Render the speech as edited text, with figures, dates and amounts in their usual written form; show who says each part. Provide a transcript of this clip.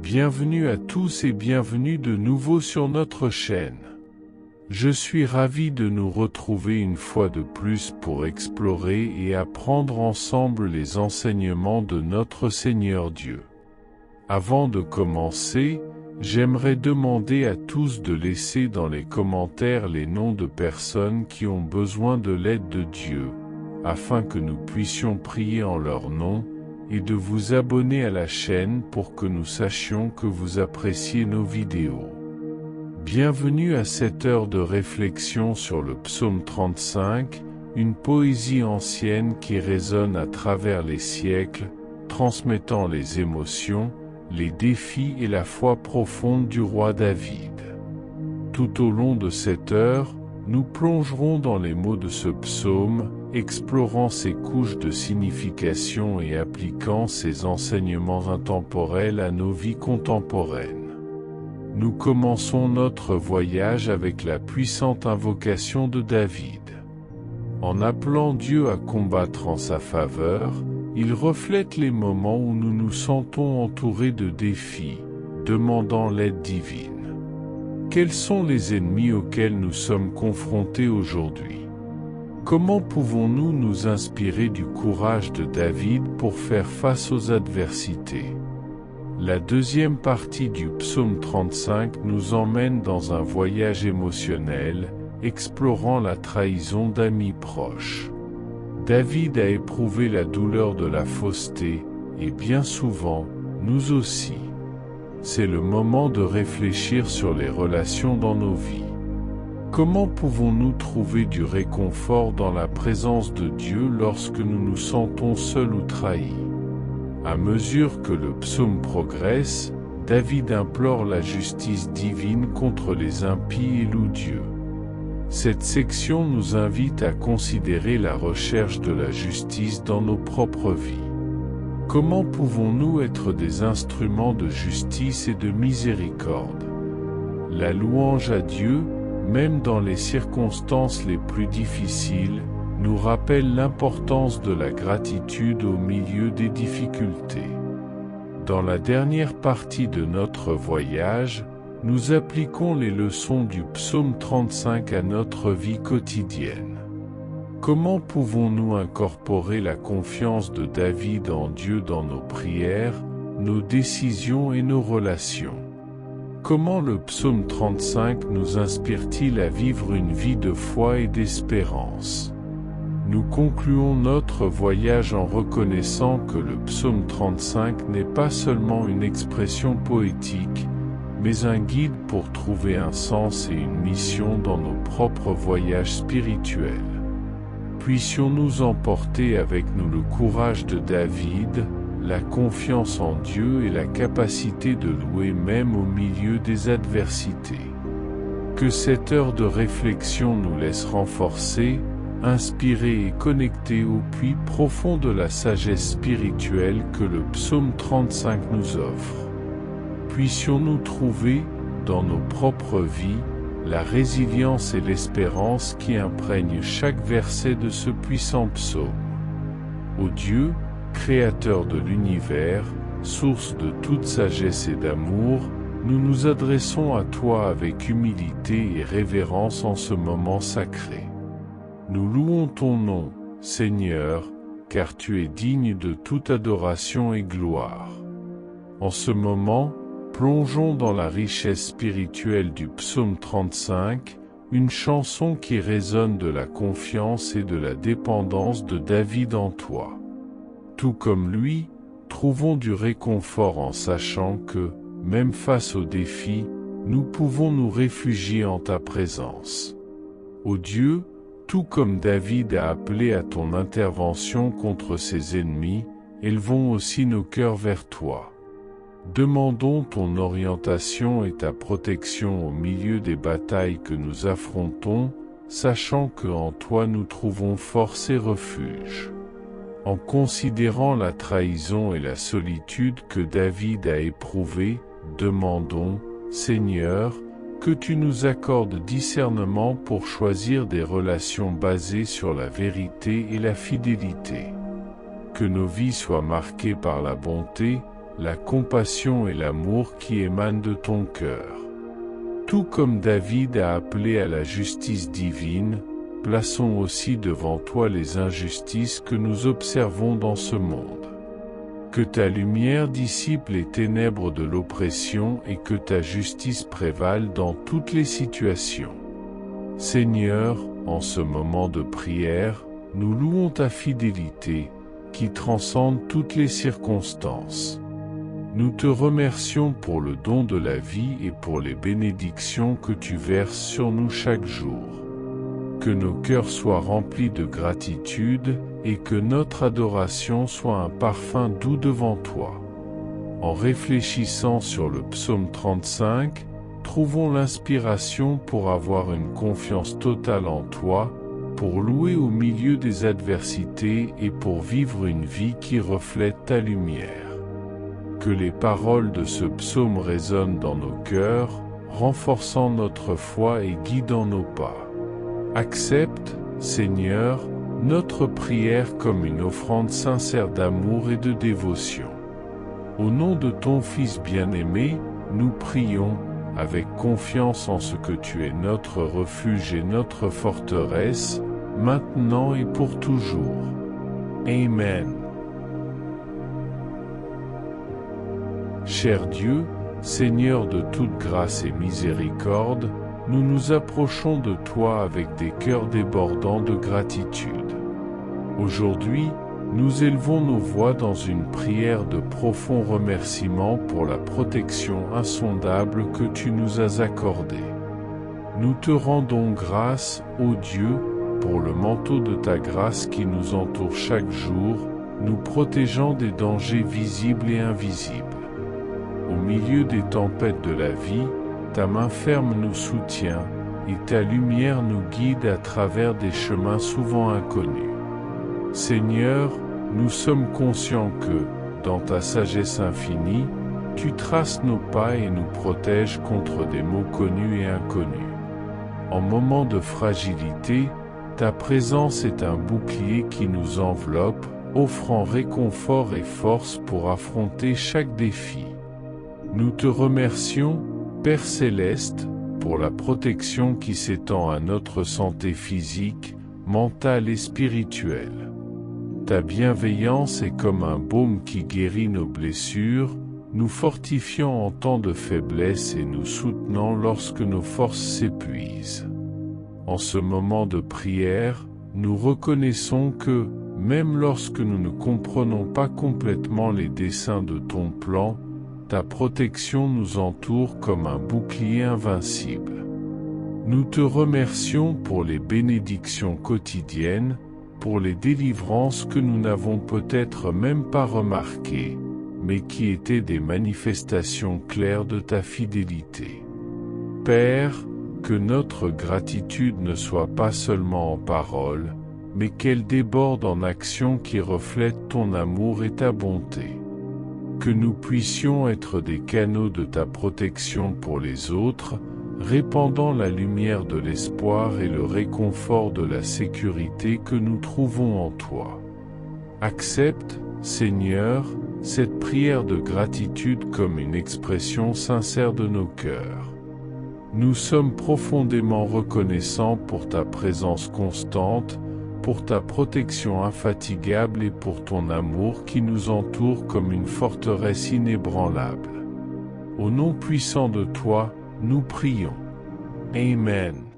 Speaker 1: Bienvenue à tous et bienvenue de nouveau sur notre chaîne. Je suis ravi de nous retrouver une fois de plus pour explorer et apprendre ensemble les enseignements de notre Seigneur Dieu. Avant de commencer, j'aimerais demander à tous de laisser dans les commentaires les noms de personnes qui ont besoin de l'aide de Dieu, afin que nous puissions prier en leur nom, et de vous abonner à la chaîne pour que nous sachions que vous appréciez nos vidéos. Bienvenue à cette heure de réflexion sur le psaume 35, une poésie ancienne qui résonne à travers les siècles, transmettant les émotions, les défis et la foi profonde du roi David. Tout au long de cette heure, nous plongerons dans les mots de ce psaume, explorant ses couches de signification et appliquant ses enseignements intemporels à nos vies contemporaines. Nous commençons notre voyage avec la puissante invocation de David. En appelant Dieu à combattre en sa faveur, il reflète les moments où nous nous sentons entourés de défis, demandant l'aide divine. Quels sont les ennemis auxquels nous sommes confrontés aujourd'hui? Comment pouvons-nous nous inspirer du courage de David pour faire face aux adversités? La deuxième partie du psaume 35 nous emmène dans un voyage émotionnel, explorant la trahison d'amis proches. David a éprouvé la douleur de la fausseté, et bien souvent, nous aussi. C'est le moment de réfléchir sur les relations dans nos vies. Comment pouvons-nous trouver du réconfort dans la présence de Dieu lorsque nous nous sentons seuls ou trahis? À mesure que le psaume progresse, David implore la justice divine contre les impies et loue Dieu. Cette section nous invite à considérer la recherche de la justice dans nos propres vies. Comment pouvons-nous être des instruments de justice et de miséricorde? La louange à Dieu, même dans les circonstances les plus difficiles, nous rappelle l'importance de la gratitude au milieu des difficultés. Dans la dernière partie de notre voyage, nous appliquons les leçons du psaume 35 à notre vie quotidienne. Comment pouvons-nous incorporer la confiance de David en Dieu dans nos prières, nos décisions et nos relations? Comment le psaume 35 nous inspire-t-il à vivre une vie de foi et d'espérance? Nous concluons notre voyage en reconnaissant que le psaume 35 n'est pas seulement une expression poétique, mais un guide pour trouver un sens et une mission dans nos propres voyages spirituels. Puissions-nous emporter avec nous le courage de David, la confiance en Dieu et la capacité de louer même au milieu des adversités. Que cette heure de réflexion nous laisse renforcer, inspirés et connectés au puits profond de la sagesse spirituelle que le psaume 35 nous offre. Puissions-nous trouver, dans nos propres vies, la résilience et l'espérance qui imprègnent chaque verset de ce puissant psaume. Ô Dieu, Créateur de l'univers, source de toute sagesse et d'amour, nous nous adressons à toi avec humilité et révérence en ce moment sacré. Nous louons ton nom, Seigneur, car tu es digne de toute adoration et gloire. En ce moment, plongeons dans la richesse spirituelle du psaume 35, une chanson qui résonne de la confiance et de la dépendance de David en toi. Tout comme lui, trouvons du réconfort en sachant que, même face aux défis, nous pouvons nous réfugier en ta présence. Ô Dieu, tout comme David a appelé à ton intervention contre ses ennemis, élevons aussi nos cœurs vers toi. Demandons ton orientation et ta protection au milieu des batailles que nous affrontons, sachant que en toi nous trouvons force et refuge. En considérant la trahison et la solitude que David a éprouvées, demandons, Seigneur, que tu nous accordes discernement pour choisir des relations basées sur la vérité et la fidélité. Que nos vies soient marquées par la bonté, la compassion et l'amour qui émanent de ton cœur. Tout comme David a appelé à la justice divine, plaçons aussi devant toi les injustices que nous observons dans ce monde. Que ta lumière dissipe les ténèbres de l'oppression et que ta justice prévale dans toutes les situations. Seigneur, en ce moment de prière, nous louons ta fidélité, qui transcende toutes les circonstances. Nous te remercions pour le don de la vie et pour les bénédictions que tu verses sur nous chaque jour. Que nos cœurs soient remplis de gratitude et que notre adoration soit un parfum doux devant toi. En réfléchissant sur le psaume 35, trouvons l'inspiration pour avoir une confiance totale en toi, pour louer au milieu des adversités et pour vivre une vie qui reflète ta lumière. Que les paroles de ce psaume résonnent dans nos cœurs, renforçant notre foi et guidant nos pas. Accepte, Seigneur, notre prière comme une offrande sincère d'amour et de dévotion. Au nom de ton Fils bien-aimé, nous prions, avec confiance en ce que tu es notre refuge et notre forteresse, maintenant et pour toujours. Amen. Cher Dieu, Seigneur de toute grâce et miséricorde, nous nous approchons de toi avec des cœurs débordants de gratitude. Aujourd'hui, nous élevons nos voix dans une prière de profond remerciement pour la protection insondable que tu nous as accordée. Nous te rendons grâce, ô Dieu, pour le manteau de ta grâce qui nous entoure chaque jour, nous protégeant des dangers visibles et invisibles. Au milieu des tempêtes de la vie, ta main ferme nous soutient, et ta lumière nous guide à travers des chemins souvent inconnus. Seigneur, nous sommes conscients que, dans ta sagesse infinie, tu traces nos pas et nous protèges contre des maux connus et inconnus. En moments de fragilité, ta présence est un bouclier qui nous enveloppe, offrant réconfort et force pour affronter chaque défi. Nous te remercions, Père Céleste, pour la protection qui s'étend à notre santé physique, mentale et spirituelle. Ta bienveillance est comme un baume qui guérit nos blessures, nous fortifiant en temps de faiblesse et nous soutenant lorsque nos forces s'épuisent. En ce moment de prière, nous reconnaissons que, même lorsque nous ne comprenons pas complètement les desseins de ton plan, ta protection nous entoure comme un bouclier invincible. Nous te remercions pour les bénédictions quotidiennes, pour les délivrances que nous n'avons peut-être même pas remarquées, mais qui étaient des manifestations claires de ta fidélité. Père, que notre gratitude ne soit pas seulement en parole, mais qu'elle déborde en actions qui reflètent ton amour et ta bonté. Que nous puissions être des canaux de ta protection pour les autres, répandant la lumière de l'espoir et le réconfort de la sécurité que nous trouvons en toi. Accepte, Seigneur, cette prière de gratitude comme une expression sincère de nos cœurs. Nous sommes profondément reconnaissants pour ta présence constante, pour ta protection infatigable et pour ton amour qui nous entoure comme une forteresse inébranlable. Au nom puissant de toi, nous prions. Amen.